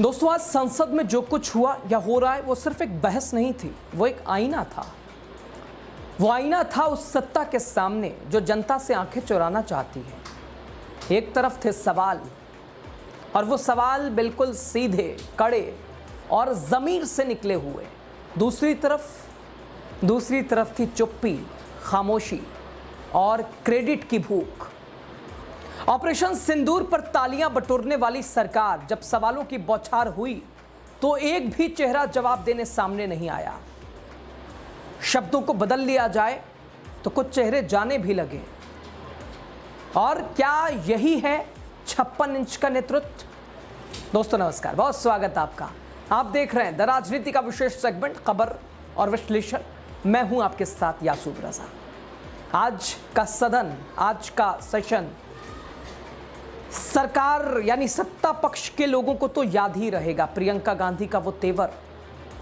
दोस्तों, आज संसद में जो कुछ हुआ या हो रहा है वो सिर्फ एक बहस नहीं थी, वो एक आईना था। वो आईना था उस सत्ता के सामने जो जनता से आंखें चुराना चाहती है। एक तरफ थे सवाल, और वो सवाल बिल्कुल सीधे, कड़े और ज़मीर से निकले हुए। दूसरी तरफ थी चुप्पी, खामोशी और क्रेडिट की भूख। ऑपरेशन सिंदूर पर तालियां बटोरने वाली सरकार जब सवालों की बौछार हुई तो एक भी चेहरा जवाब देने सामने नहीं आया। शब्दों को बदल लिया जाए तो कुछ चेहरे जाने भी लगे। और क्या यही है 56 इंच का नेतृत्व? दोस्तों नमस्कार, बहुत स्वागत है आपका। आप देख रहे हैं द राजनीति का विशेष सेगमेंट खबर और विश्लेषण। मैं हूं आपके साथ यासूब रजा। आज का सदन, आज का सेशन सरकार यानी सत्ता पक्ष के लोगों को तो याद ही रहेगा। प्रियंका गांधी का वो तेवर,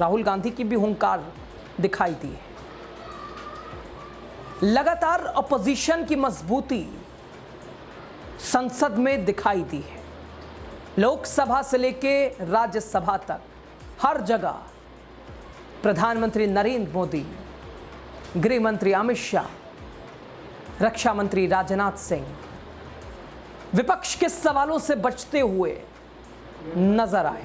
राहुल गांधी की भी हुंकार दिखाई दी है। लगातार अपोजिशन की मजबूती संसद में दिखाई दी है। लोकसभा से लेके राज्यसभा तक हर जगह प्रधानमंत्री नरेंद्र मोदी, गृह मंत्री अमित शाह, रक्षा मंत्री राजनाथ सिंह विपक्ष के सवालों से बचते हुए नजर आए।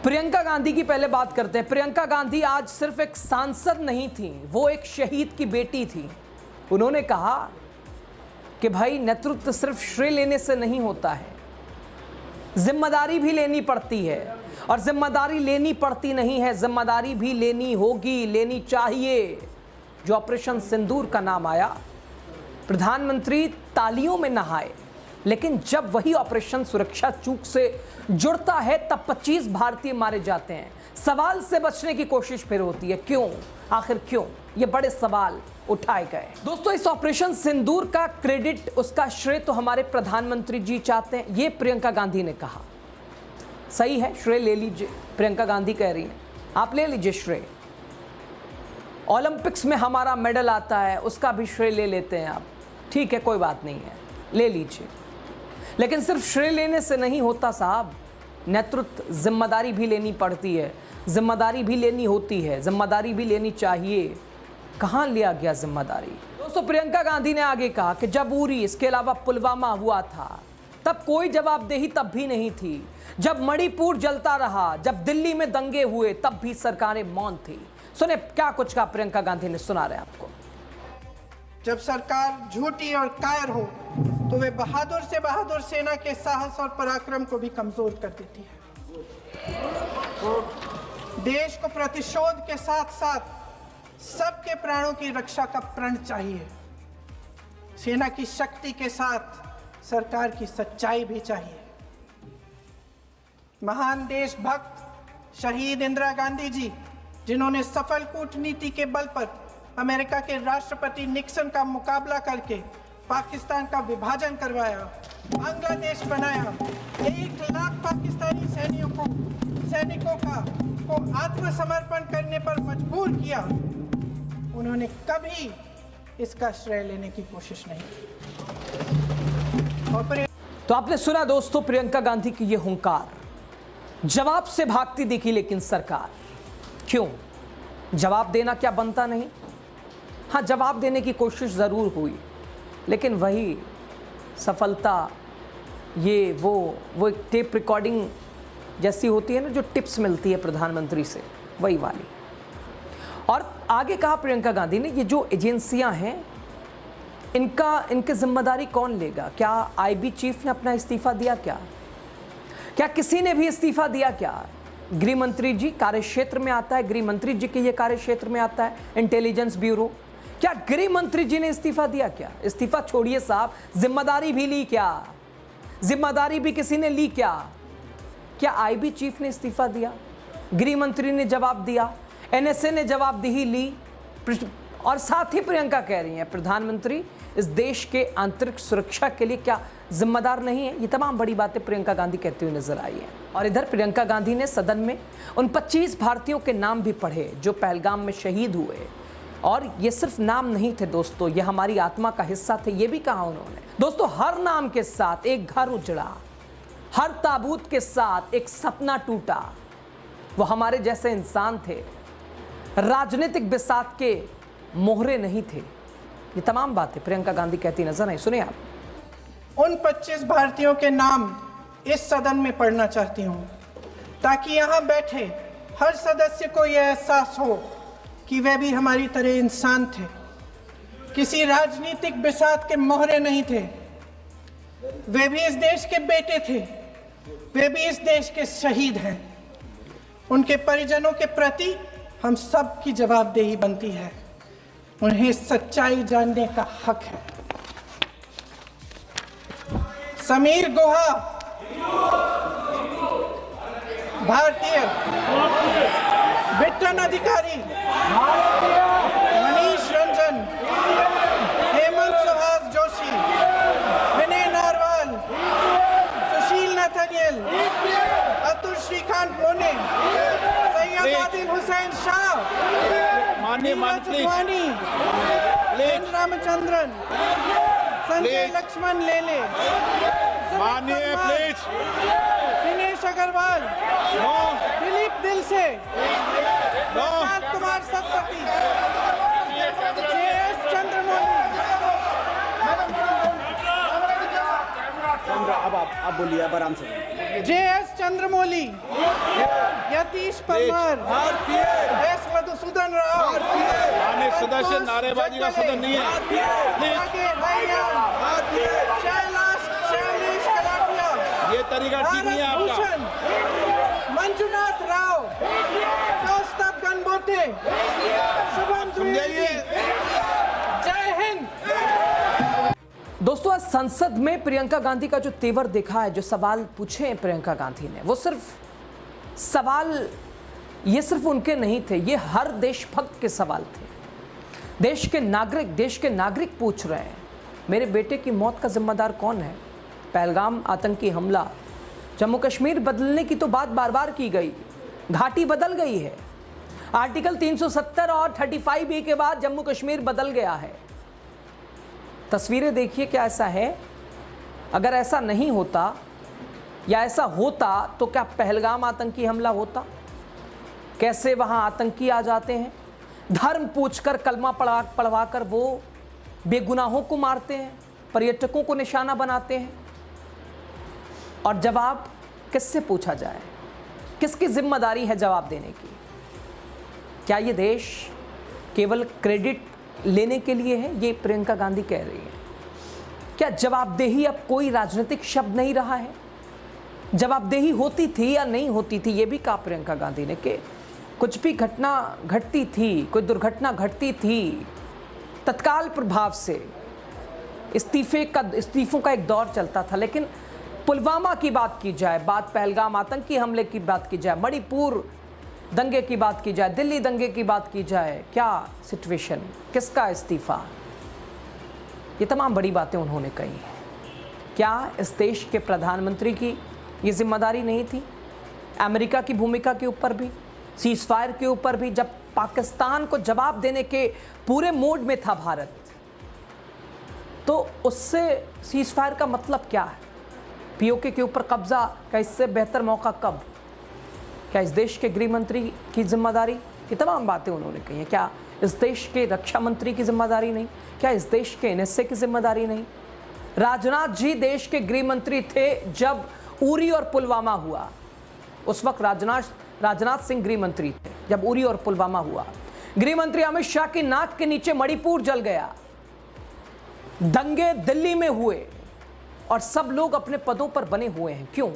प्रियंका गांधी की पहले बात करते हैं। प्रियंका गांधी आज सिर्फ एक सांसद नहीं थी, वो एक शहीद की बेटी थी। उन्होंने कहा कि भाई, नेतृत्व सिर्फ श्रेय लेने से नहीं होता है, जिम्मेदारी भी लेनी पड़ती है। और जिम्मेदारी लेनी पड़ती नहीं है, जिम्मेदारी भी लेनी होगी, लेनी चाहिए। जो ऑपरेशन सिंदूर का नाम आया, प्रधानमंत्री तालियों में नहाए, लेकिन जब वही ऑपरेशन सुरक्षा चूक से जुड़ता है तब 25 भारतीय मारे जाते हैं। सवाल से बचने की कोशिश फिर होती है, क्यों? आखिर क्यों? ये बड़े सवाल उठाए गए। दोस्तों, इस ऑपरेशन सिंदूर का क्रेडिट, उसका श्रेय तो हमारे प्रधानमंत्री जी चाहते हैं, ये प्रियंका गांधी ने कहा। सही है, श्रेय ले लीजिए। प्रियंका गांधी कह रही हैं, आप ले लीजिए श्रेय। ओलंपिक्स में हमारा मेडल आता है, उसका भी श्रेय ले लेते हैं आप, ठीक है, कोई बात नहीं है, ले लीजिए। लेकिन सिर्फ श्रेय लेने से नहीं होता साहब, नेतृत्व जिम्मेदारी भी लेनी पड़ती है, जिम्मेदारी भी लेनी होती है, जिम्मेदारी भी लेनी चाहिए। कहाँ लिया गया जिम्मेदारी? दोस्तों, प्रियंका गांधी ने आगे कहा कि जब उरी, इसके अलावा पुलवामा हुआ था, तब कोई जवाबदेही तब भी नहीं थी। जब मणिपुर जलता रहा, जब दिल्ली में दंगे हुए, तब भी सरकारें मौन थी। सुने क्या कुछ कहा प्रियंका गांधी ने, सुना रहे आपको। जब सरकार झूठी और कायर हो तो वे बहादुर से बहादुर सेना के साहस और पराक्रम को भी कमजोर कर देती है। देश को प्रतिशोध के साथ साथ सबके प्राणों की रक्षा का प्रण चाहिए। सेना की शक्ति के साथ सरकार की सच्चाई भी चाहिए। महान देशभक्त शहीद इंदिरा गांधी जी, जिन्होंने सफल कूटनीति के बल पर अमेरिका के राष्ट्रपति निक्सन का मुकाबला करके पाकिस्तान का विभाजन करवाया, बांग्लादेश बनाया, 1 लाख पाकिस्तानी सैनिकों को आत्मसमर्पण करने पर मजबूर किया, उन्होंने कभी इसका श्रेय लेने की कोशिश नहीं की। तो आपने सुना दोस्तों, प्रियंका गांधी की ये हुंकार। जवाब से भागती दिखी लेकिन सरकार, क्यों? जवाब देना क्या बनता नहीं? हाँ, जवाब देने की कोशिश ज़रूर हुई, लेकिन वही सफलता, ये वो एक टेप रिकॉर्डिंग जैसी होती है ना, जो टिप्स मिलती है प्रधानमंत्री से, वही वाली। और आगे कहा प्रियंका गांधी ने, ये जो एजेंसियां हैं, इनकी जिम्मेदारी कौन लेगा? क्या आईबी चीफ ने अपना इस्तीफा दिया? क्या किसी ने भी इस्तीफा दिया? क्या गृह मंत्री जी कार्यक्षेत्र में आता है? गृह मंत्री जी के ये कार्यक्षेत्र में आता है इंटेलिजेंस ब्यूरो। क्या गृह मंत्री जी ने इस्तीफा दिया? क्या इस्तीफा छोड़िए साहब, जिम्मेदारी भी ली? क्या जिम्मेदारी भी किसी ने ली? क्या आईबी चीफ ने इस्तीफा दिया? गृह मंत्री ने जवाब दिया, एनएसए ने जवाबदेही ली, और साथ ही प्रियंका कह रही हैं प्रधानमंत्री इस देश के आंतरिक सुरक्षा के लिए क्या जिम्मेदार नहीं है? ये तमाम बड़ी बातें प्रियंका गांधी कहती हुई नजर आई है। और इधर प्रियंका गांधी ने सदन में उन 25 भारतीयों के नाम भी पढ़े जो पहलगाम में शहीद हुए। और ये सिर्फ नाम नहीं थे दोस्तों, ये हमारी आत्मा का हिस्सा थे, ये भी कहा उन्होंने। दोस्तों, हर नाम के साथ एक घर उजड़ा, हर ताबूत के साथ एक सपना टूटा। वो हमारे जैसे इंसान थे, राजनीतिक बिसात के मोहरे नहीं थे। ये तमाम बातें प्रियंका गांधी कहती नजर आई। सुनिए आप। उन 25 भारतीयों के नाम इस सदन में पढ़ना चाहती हूँ, ताकि यहाँ बैठे हर सदस्य को यह एहसास हो कि वे भी हमारी तरह इंसान थे, किसी राजनीतिक बिसात के मोहरे नहीं थे। वे भी इस देश के बेटे थे, वे भी इस देश के शहीद हैं। उनके परिजनों के प्रति हम सब की जवाबदेही बनती है। उन्हें सच्चाई जानने का हक है। समीर गुहा भारतीय, बिट्टन अधिकारी, मनीष रंजन, हेमंत सुहास जोशी, विनय नारवाल, सुशील नथनियल, अतुल श्रीकांत मोने, सैयद आदिल हुसैन शाह, नीरज अडवाणी, एन रामचंद्रन, संजय लक्ष्मण लेले, माननीय प्लीज दिनेश अग्रवाल, दिलीप दिल से, प्रशांत कुमार सतपति, JS चंद्रमौली। अब आप बोलिए, अब आराम से। JS चंद्रमौली, यतीश परमार, S मधुसूदन राव, माननीय सदस्य, नारेबाजी का सदन नहीं है। शैलेश कलाटिया, ये तरीका ठीक नहीं है आपका। मंजुनाथ राव, कौस्तभ गणबोटे, शुभम द्विवेदी। जय हिंद। दोस्तों, आज संसद में प्रियंका गांधी का जो तेवर देखा है, जो सवाल पूछे हैं प्रियंका गांधी ने, वो सिर्फ सवाल ये सिर्फ उनके नहीं थे, ये हर देशभक्त के सवाल थे। देश के नागरिक पूछ रहे हैं, मेरे बेटे की मौत का जिम्मेदार कौन है? पहलगाम आतंकी हमला, जम्मू कश्मीर बदलने की तो बात बार बार की गई, घाटी बदल गई है। आर्टिकल 370 और 35A के बाद जम्मू कश्मीर बदल गया है। तस्वीरें देखिए, क्या ऐसा है? अगर ऐसा नहीं होता या ऐसा होता तो क्या पहलगाम आतंकी हमला होता? कैसे वहां आतंकी आ जाते हैं, धर्म पूछकर, कलमा पढ़वाकर वो बेगुनाहों को मारते हैं, पर्यटकों को निशाना बनाते हैं। और जवाब किससे पूछा जाए? किसकी जिम्मेदारी है जवाब देने की? क्या ये देश केवल क्रेडिट लेने के लिए है? ये प्रियंका गांधी कह रही है। क्या जवाबदेही अब कोई राजनीतिक शब्द नहीं रहा है? जवाबदेही होती थी या नहीं होती थी, ये भी कहा प्रियंका गांधी ने कि कुछ भी घटना घटती थी, कोई दुर्घटना घटती थी, तत्काल प्रभाव से इस्तीफों का एक दौर चलता था। लेकिन पुलवामा की बात की जाए, बात पहलगाम आतंकी हमले की बात की जाए, मणिपुर दंगे की बात की जाए, दिल्ली दंगे की बात की जाए, क्या सिचुएशन, किसका इस्तीफा, ये तमाम बड़ी बातें उन्होंने कही हैं। क्या इस देश के प्रधानमंत्री की ये जिम्मेदारी नहीं थी? अमेरिका की भूमिका के ऊपर भी, सीज फायर के ऊपर भी, जब पाकिस्तान को जवाब देने के पूरे मोड में था भारत, तो उससे सीज फायर का मतलब क्या है? पीओके के ऊपर कब्जा का इससे बेहतर मौका कब? क्या इस देश के गृह मंत्री की जिम्मेदारी? ये तमाम बातें उन्होंने कही हैं। क्या इस देश के रक्षा मंत्री की जिम्मेदारी नहीं? क्या इस देश के NSA की जिम्मेदारी नहीं? राजनाथ जी देश के गृह मंत्री थे जब उरी और पुलवामा हुआ। उस वक्त राजनाथ सिंह गृह मंत्री थे जब उरी और पुलवामा हुआ। गृह मंत्री अमित शाह की नाक के नीचे मणिपुर जल गया, दंगे दिल्ली में हुए और सब लोग अपने पदों पर बने हुए हैं। क्यों?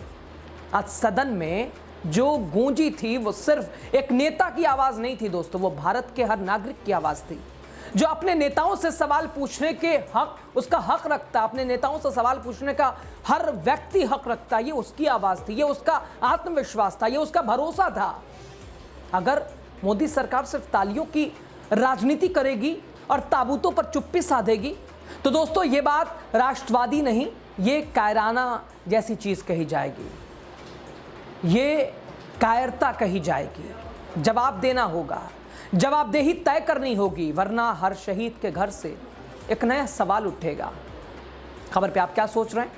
आज सदन में जो गूंजी थी वो सिर्फ एक नेता की आवाज नहीं थी दोस्तों, वो भारत के हर नागरिक की आवाज थी, जो अपने नेताओं से सवाल पूछने के उसका हक रखता, अपने नेताओं से सवाल पूछने का हर व्यक्ति हक रखता। ये उसकी आवाज थी, ये उसका आत्मविश्वास था, ये उसका भरोसा था। अगर मोदी सरकार सिर्फ तालियों की राजनीति करेगी और ताबूतों पर चुप्पी साधेगी तो दोस्तों ये बात राष्ट्रवादी नहीं, ये कायराना जैसी चीज कही जाएगी, ये कायरता कही जाएगी। जवाब देना होगा, जवाबदेही तय करनी होगी, वरना हर शहीद के घर से एक नया सवाल उठेगा। खबर पे आप क्या सोच रहे हैं?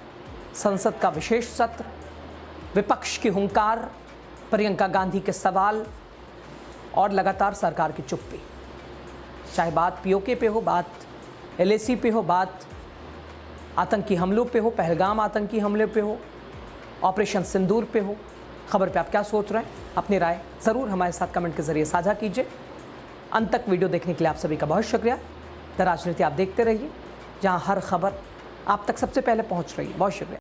संसद का विशेष सत्र विपक्ष की हुंकार, प्रियंका गांधी के सवाल और लगातार सरकार की चुप्पी। चाहे बात पीओके पे हो, बात एलएसी पे हो, बात आतंकी हमलों पे हो, पहलगाम आतंकी हमले पे हो, ऑपरेशन सिंदूर पे हो, खबर पे आप क्या सोच रहे हैं? अपनी राय ज़रूर हमारे साथ कमेंट के जरिए साझा कीजिए। अंत तक वीडियो देखने के लिए आप सभी का बहुत शुक्रिया। द राजनीति आप देखते रहिए, जहां हर खबर आप तक सबसे पहले पहुंच रही है। बहुत शुक्रिया।